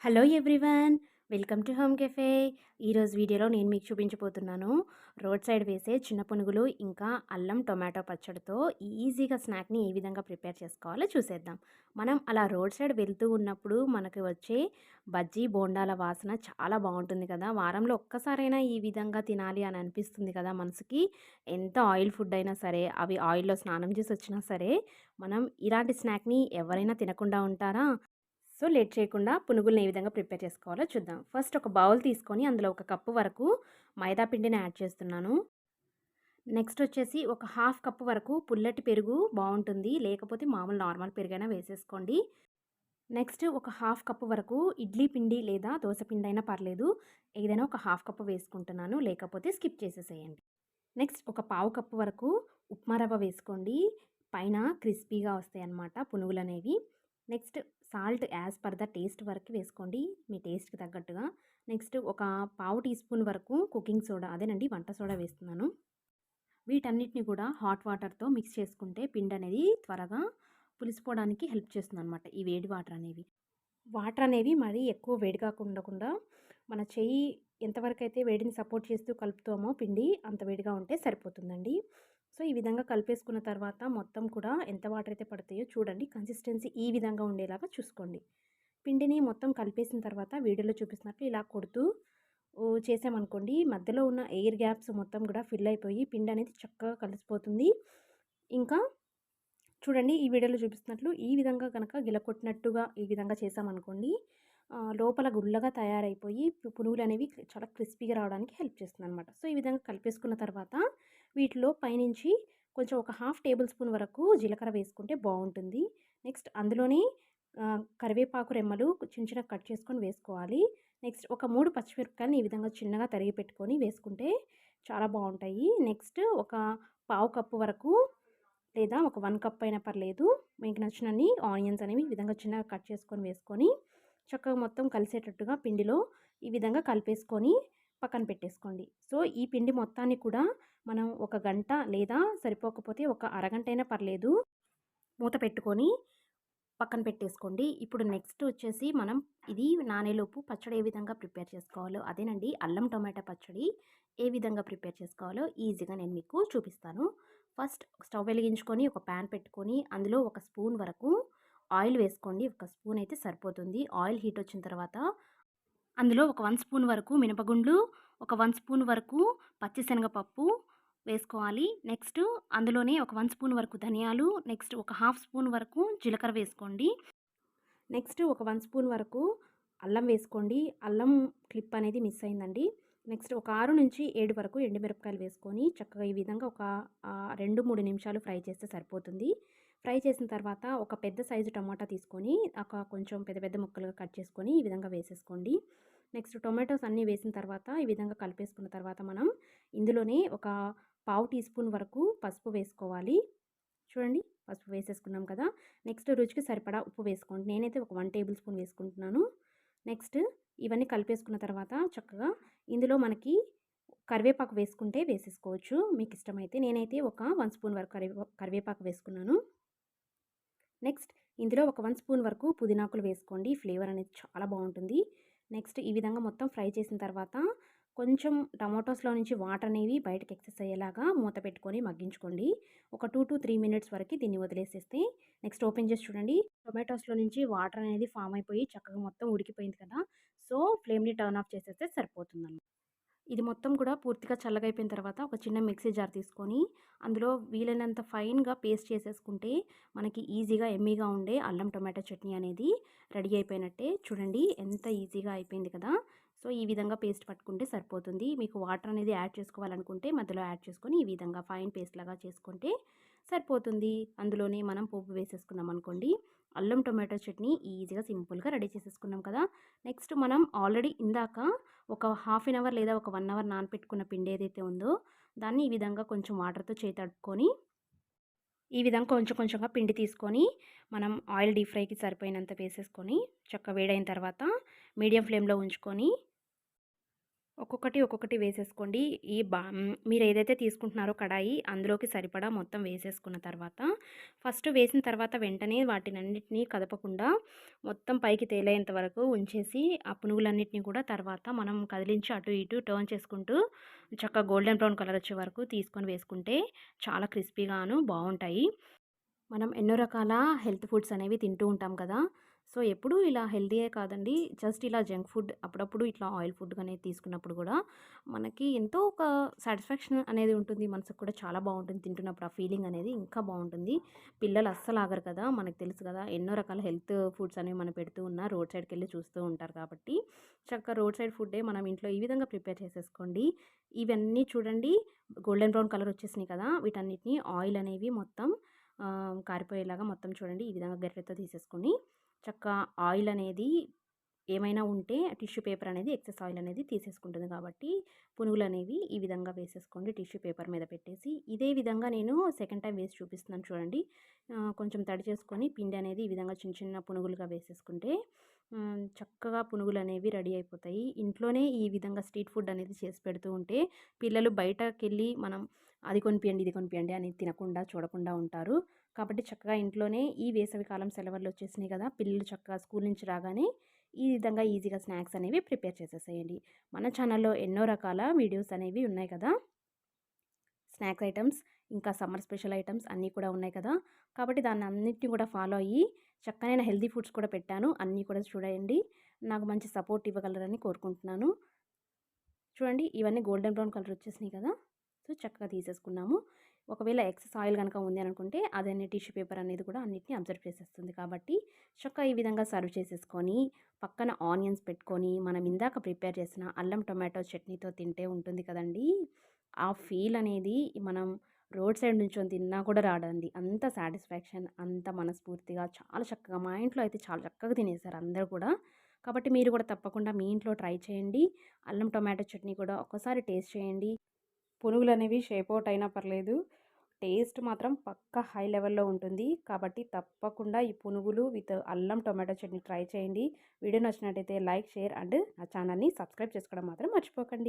Hello everyone, welcome to home cafe. ఈరోజు వీడియోలో నేను మీకు చూపించబోతున్నాను రోడ్ సైడ్ వేసే చిన్న పునుగులు ఇంకా అల్లం టొమాటో పచ్చడితో ఈజీగా స్నాక్ని ఏ విధంగా ప్రిపేర్ చేసుకోవాలో చూసేద్దాం. మనం అలా రోడ్ సైడ్ వెళ్తూ ఉన్నప్పుడు మనకి వచ్చే బజ్జీ బోండాల వాసన చాలా బాగుంటుంది కదా. వారంలో ఒక్కసారైనా ఈ విధంగా తినాలి అని అనిపిస్తుంది కదా మనసుకి. ఎంత ఆయిల్ ఫుడ్ అయినా సరే, అవి ఆయిల్లో స్నానం చేసి వచ్చినా సరే, మనం ఇలాంటి స్నాక్ని ఎవరైనా తినకుండా ఉంటారా? సో లేట్ చేయకుండా పునుగుల్ని ఏ విధంగా ప్రిపేర్ చేసుకోవాలో చూద్దాం. ఫస్ట్ ఒక బౌల్ తీసుకొని అందులో ఒక కప్పు వరకు మైదా పిండిని యాడ్ చేస్తున్నాను. నెక్స్ట్ వచ్చేసి ఒక హాఫ్ కప్పు వరకు పుల్లటి పెరుగు బాగుంటుంది, లేకపోతే మామూలు నార్మల్ పెరుగైనా వేసేసుకోండి. నెక్స్ట్ ఒక హాఫ్ కప్పు వరకు ఇడ్లీ పిండి లేదా దోశ పిండి అయినా పర్లేదు, ఏదైనా ఒక హాఫ్ కప్పు వేసుకుంటున్నాను, లేకపోతే స్కిప్ చేసేసేయండి. నెక్స్ట్ ఒక పావు కప్పు వరకు ఉప్మా రవ్వ వేసుకోండి, పైన క్రిస్పీగా వస్తాయి అన్నమాట పునుగులు అనేవి. Next salt as per the taste వరకు వేసుకోండి, మీ టేస్ట్కి తగ్గట్టుగా. నెక్స్ట్ ఒక పావు టీ స్పూన్ వరకు కుకింగ్ సోడా, అదేనండి వంట సోడా వేస్తున్నాను. వీటన్నిటిని కూడా హాట్ వాటర్తో మిక్స్ చేసుకుంటే పిండి అనేది త్వరగా పులిసిపోవడానికి హెల్ప్ చేస్తుంది అనమాట ఈ వేడి వాటర్ అనేవి. వాటర్ అనేవి మరీ ఎక్కువ వేడిగా ఉండకుండా, మన చెయ్యి ఎంతవరకు అయితే వేడిని సపోర్ట్ చేస్తూ కలుపుతామో పిండి అంత వేడిగా ఉంటే సరిపోతుందండి. సో ఈ విధంగా కలిపేసుకున్న తర్వాత మొత్తం కూడా ఎంత వాటర్ అయితే పడతాయో చూడండి, కన్సిస్టెన్సీ ఈ విధంగా ఉండేలాగా చూసుకోండి. పిండిని మొత్తం కలిపేసిన తర్వాత వీడియోలో చూపిస్తున్నట్లు ఇలా కొడుతూ చేసామనుకోండి, మధ్యలో ఉన్న ఎయిర్ గ్యాప్స్ మొత్తం కూడా ఫిల్ అయిపోయి పిండి అనేది చక్కగా కలిసిపోతుంది. ఇంకా చూడండి, ఈ వీడియోలో చూపిస్తున్నట్లు ఈ విధంగా కనుక గిలకొట్టినట్టుగా ఈ విధంగా చేసామనుకోండి, లోపల గుల్లగా తయారైపోయి పునుగులు అనేవి చాలా క్రిస్పీగా రావడానికి హెల్ప్ చేస్తుంది అనమాట. సో ఈ విధంగా కలిపేసుకున్న తర్వాత వీటిలో పైనుంచి కొంచెం ఒక హాఫ్ టేబుల్ స్పూన్ వరకు జీలకర్ర వేసుకుంటే బాగుంటుంది. నెక్స్ట్ అందులోనే కరివేపాకు రెమ్మలు చిన్న చిన్న కట్ చేసుకొని వేసుకోవాలి. నెక్స్ట్ ఒక 3 పచ్చిమిరపకాయలు ఈ విధంగా చిన్నగా తరిగి పెట్టుకొని వేసుకుంటే చాలా బాగుంటాయి. నెక్స్ట్ ఒక పావు కప్పు వరకు లేదా ఒక 1 కప్ అయినా పర్లేదు, మీకు నచ్చినన్ని ఆనియన్స్ అనేవి ఈ విధంగా చిన్నగా కట్ చేసుకొని వేసుకొని చక్కగా మొత్తం కలిసేటట్టుగా పిండిలో ఈ విధంగా కలిపేసుకొని పక్కన పెట్టేసుకోండి. సో ఈ పిండి మొత్తాన్ని కూడా మనం ఒక గంట లేదా సరిపోకపోతే ఒక అరగంట అయినా పర్లేదు మూత పెట్టుకొని పక్కన పెట్టేసుకోండి. ఇప్పుడు నెక్స్ట్ వచ్చేసి మనం ఇది నానేలోపు పచ్చడి ఏ విధంగా ప్రిపేర్ చేసుకోవాలో, అదేనండి అల్లం టొమాటో పచ్చడి ఏ విధంగా ప్రిపేర్ చేసుకోవాలో ఈజీగా నేను మీకు చూపిస్తాను. ఫస్ట్ స్టవ్ వెలిగించుకొని ఒక ప్యాన్ పెట్టుకొని అందులో ఒక స్పూన్ వరకు ఆయిల్ వేసుకోండి. ఒక స్పూన్ అయితే సరిపోతుంది. ఆయిల్ హీట్ వచ్చిన తర్వాత అందులో ఒక 1 స్పూన్ వరకు మినపగుండ్లు, ఒక 1 స్పూన్ వరకు పచ్చిశనగపప్పు వేసుకోవాలి. నెక్స్ట్ అందులోనే ఒక 1 స్పూన్ వరకు ధనియాలు, నెక్స్ట్ ఒక హాఫ్ స్పూన్ వరకు జీలకర్ర వేసుకోండి. నెక్స్ట్ ఒక 1 స్పూన్ వరకు అల్లం వేసుకోండి. అల్లం క్లిప్ అనేది మిస్ అయిందండి. నెక్స్ట్ ఒక 6-7 వరకు ఎండుమిరపకాయలు వేసుకొని చక్కగా ఈ విధంగా ఒక 2-3 నిమిషాలు ఫ్రై చేస్తే సరిపోతుంది. ఫ్రై చేసిన తర్వాత ఒక పెద్ద సైజు టమాటా తీసుకొని ఒక కొంచెం పెద్ద పెద్ద ముక్కలుగా కట్ చేసుకొని ఈ విధంగా వేసేసుకోండి. నెక్స్ట్ టొమాటోస్ అన్నీ వేసిన తర్వాత ఈ విధంగా కలిపేసుకున్న తర్వాత మనం ఇందులోనే ఒక పావు టీ స్పూన్ వరకు పసుపు వేసుకోవాలి. చూడండి, పసుపు వేసేసుకున్నాం కదా. నెక్స్ట్ రుచికి సరిపడా ఉప్పు వేసుకోండి. నేనైతే ఒక 1 టేబుల్ స్పూన్ వేసుకుంటున్నాను. నెక్స్ట్ ఇవన్నీ కలిపేసుకున్న తర్వాత చక్కగా ఇందులో మనకి కరివేపాకు వేసుకుంటే వేసేసుకోవచ్చు మీకు ఇష్టమైతే. నేనైతే ఒక 1 స్పూన్ వరకు కరివేపాకు వేసుకున్నాను. నెక్స్ట్ ఇందులో ఒక 1 స్పూన్ వరకు పుదీనాకులు వేసుకోండి, ఫ్లేవర్ అనేది చాలా బాగుంటుంది. నెక్స్ట్ ఈ విధంగా మొత్తం ఫ్రై చేసిన తర్వాత కొంచెం టమాటోస్లో నుంచి వాటర్ అనేవి బయటకు ఎక్సెస్ అయ్యేలాగా మూత పెట్టుకొని మగ్గించుకోండి. ఒక 2-3 మినిట్స్ వరకు దీన్ని వదిలేసేస్తే నెక్స్ట్ ఓపెన్ చేసి చూడండి, టొమాటోస్లో నుంచి వాటర్ అనేది ఫామ్ అయిపోయి చక్కగా మొత్తం ఉడికిపోయింది కదా. సో ఫ్లేమ్ని టర్న్ ఆఫ్ చేసేస్తే సరిపోతుందన్నమాట. ఇది మొత్తం కూడా పూర్తిగా చల్లగైపోయిన తర్వాత ఒక చిన్న మిక్సీ జార్ తీసుకొని అందులో వీలైనంత ఫైన్గా పేస్ట్ చేసేసుకుంటే మనకి ఈజీగా ఎమ్మీగా ఉండే అల్లం టొమాటో చట్నీ అనేది రెడీ అయిపోయినట్టే. చూడండి ఎంత ఈజీగా అయిపోయింది కదా. సో ఈ విధంగా పేస్ట్ పట్టుకుంటే సరిపోతుంది. మీకు వాటర్ అనేది యాడ్ చేసుకోవాలనుకుంటే మధ్యలో యాడ్ చేసుకొని ఈ విధంగా ఫైన్ పేస్ట్ లాగా చేసుకుంటే సరిపోతుంది. అందులోనే మనం పోపు వేసేసుకున్నాం అనుకోండి, అల్లం టొమాటో చట్నీ ఈజీగా సింపుల్గా రెడీ చేసేసుకున్నాం కదా. నెక్స్ట్ మనం ఆల్రెడీ ఇందాక ఒక హాఫ్ అన్ అవర్ లేదా ఒక 1 అవర్ నానపెట్టుకున్న పిండి ఏదైతే ఉందో దాన్ని ఈ విధంగా కొంచెం వాటర్తో చేతడుకొని ఈ విధంగా కొంచెం కొంచెంగా పిండి తీసుకొని మనం ఆయిల్ డీప్ ఫ్రైకి సరిపోయినంత వేసేసుకొని చక్కగా వేడైన తర్వాత మీడియం ఫ్లేమ్లో ఉంచుకొని ఒక్కొక్కటి వేసేసుకోండి. మీరు ఏదైతే తీసుకుంటున్నారో కడాయి అందులోకి సరిపడా మొత్తం వేసేసుకున్న తర్వాత ఫస్ట్ వేసిన తర్వాత వెంటనే వాటినన్నిటిని కదపకుండా మొత్తం పైకి తేలేంత వరకు ఉంచేసి ఆ పునుగులన్నిటిని కూడా తర్వాత మనం కదిలించి అటు ఇటు టర్న్ చేసుకుంటూ చక్కగా గోల్డెన్ బ్రౌన్ కలర్ వచ్చే వరకు తీసుకొని వేసుకుంటే చాలా క్రిస్పీగాను బాగుంటాయి. మనం ఎన్నో రకాల హెల్త్ ఫుడ్స్ అనేవి తింటూ ఉంటాం కదా! సో, ఎప్పుడూ ఇలా హెల్తీయే కాదండి. జస్ట్ ఇలా జంక్ ఫుడ్ అప్పుడప్పుడు ఇట్లా ఆయిల్ ఫుడ్ అనేది తీసుకున్నప్పుడు గూడా మనకి ఎంతో ఒక సాటిస్ఫాక్షన్ అనేది ఉంటుంది. మనసుకు కూడా చాలా బావుంటుంది. తింటున్నప్పుడు ఆ ఫీలింగ్ అనేది ఇంకా బావుంటుంది. పిల్లలు అస్సలు ఆగరు కదా! మనకు తెలుసు కదా! ఎన్నో రకాల హెల్త్ ఫుడ్స్ అనేవి మనం పెడుతూ ఉన్నా రోడ్ సైడ్‌కెళ్ళి చూస్తూ ఉంటారు కాబట్టి, చక్కగా రోడ్ సైడ్ ఫుడ్డే మనం ఇంట్లో ఈ విధంగా ప్రిపేర్ చేసేసుకోండి. ఇవన్నీ చూడండి గోల్డెన్ బ్రౌన్ కలర్ వచ్చేసినాయి కదా! వీటన్నిటిని ఆయిల్ అనేవి మొత్తం కారిపోయేలాగా మొత్తం చూడండి ఈ విధంగా గరిటెతో తీసేసుకొని చక్కగా ఆయిల్ అనేది ఏమైనా ఉంటే టిష్యూ పేపర్ అనేది ఎక్సెస్ ఆయిల్ అనేది తీసేసుకుంటుంది కాబట్టి పునుగులు అనేవి ఈ విధంగా వేసేసుకోండి టిష్యూ పేపర్ మీద పెట్టేసి. ఇదే విధంగా నేను సెకండ్ టైం వేసి చూపిస్తున్నాను చూడండి. కొంచెం తడి చేసుకొని పిండి అనేది ఈ విధంగా చిన్న చిన్న పునుగులుగా వేసేసుకుంటే చక్కగా పునుగులు అనేవి రెడీ అయిపోతాయి. ఇంట్లోనే ఈ విధంగా స్ట్రీట్ ఫుడ్ అనేది చేసి పెడుతూ ఉంటే పిల్లలు బయటకెళ్ళి మనం అది కొనిపియండి, ఇది కొనిపియండి అని తినకుండా, చూడకుండా ఉంటారు. కాబట్టి చక్కగా ఇంట్లోనే ఈ వేసవికాలం సెలవులు వచ్చేసినాయి కదా! పిల్లలు చక్కగా స్కూల్ నుంచి రాగానే ఈ విధంగా ఈజీగా స్నాక్స్ అనేవి ప్రిపేర్ చేసేసేయండి. మన ఛానల్‌లో ఎన్నో రకాల వీడియోస్ అనేవి ఉన్నాయి కదా! స్నాక్స్ ఐటమ్స్, ఇంకా సమ్మర్ స్పెషల్ ఐటమ్స్ అన్నీ కూడా ఉన్నాయి కదా! కాబట్టి దాన్నన్నిటిని కూడా ఫాలో అయ్యి చక్కనైన హెల్తీ ఫుడ్స్ కూడా పెట్టాను. అన్నీ కూడా చూడండి. నాకు మంచి సపోర్ట్ ఇవ్వగలరని కోరుకుంటున్నాను. చూడండి ఇవన్నీ గోల్డెన్ బ్రౌన్ కలర్ వచ్చేసినాయి కదా! సో, చక్కగా తీసేసుకున్నాము. ఒకవేళ ఎక్సెస్ ఆయిల్ గనక ఉంది అనుకుంటే అదన్నీ టిష్యూ పేపర్ అనేది కూడా అన్నిటిని అబ్జర్వ్ చేసేస్తుంది. కాబట్టి చక్కగా ఈ విధంగా సర్వ్ చేసేసుకొని పక్కన ఆనియన్స్ పెట్టుకొని మనం ఇందాక ప్రిపేర్ చేసిన అల్లం టొమాటో చట్నీతో తింటే ఉంటుంది కదండీ! ఆ ఫీల్ అనేది మనం రోడ్ సైడ్ నుంచొని తిన్నా కూడా రాదండి. అంత సాటిస్ఫాక్షన్, అంత మనస్ఫూర్తిగా చాలా చక్కగా మా ఇంట్లో అయితే చాలా చక్కగా తినేసారు అందరూ కూడా. కాబట్టి మీరు కూడా తప్పకుండా మీ ఇంట్లో ట్రై చేయండి. అల్లం టొమాటో చట్నీ కూడా ఒక్కసారి టేస్ట్ చేయండి. పునుగులనేవి షేప్ ఔట్ అయినా పర్లేదు. టేస్ట్ మాత్రం పక్కా హై లెవెల్‌లో ఉంటుంది. కాబట్టి తప్పకుండా ఈ పునుగులు విత్ అల్లం టొమాటో చట్నీ ట్రై చేయండి. వీడియో నచ్చినట్టయితే లైక్, షేర్ అండ్ నా ఛానల్‌ని సబ్స్క్రైబ్ చేసుకోవడం మాత్రం మర్చిపోకండి.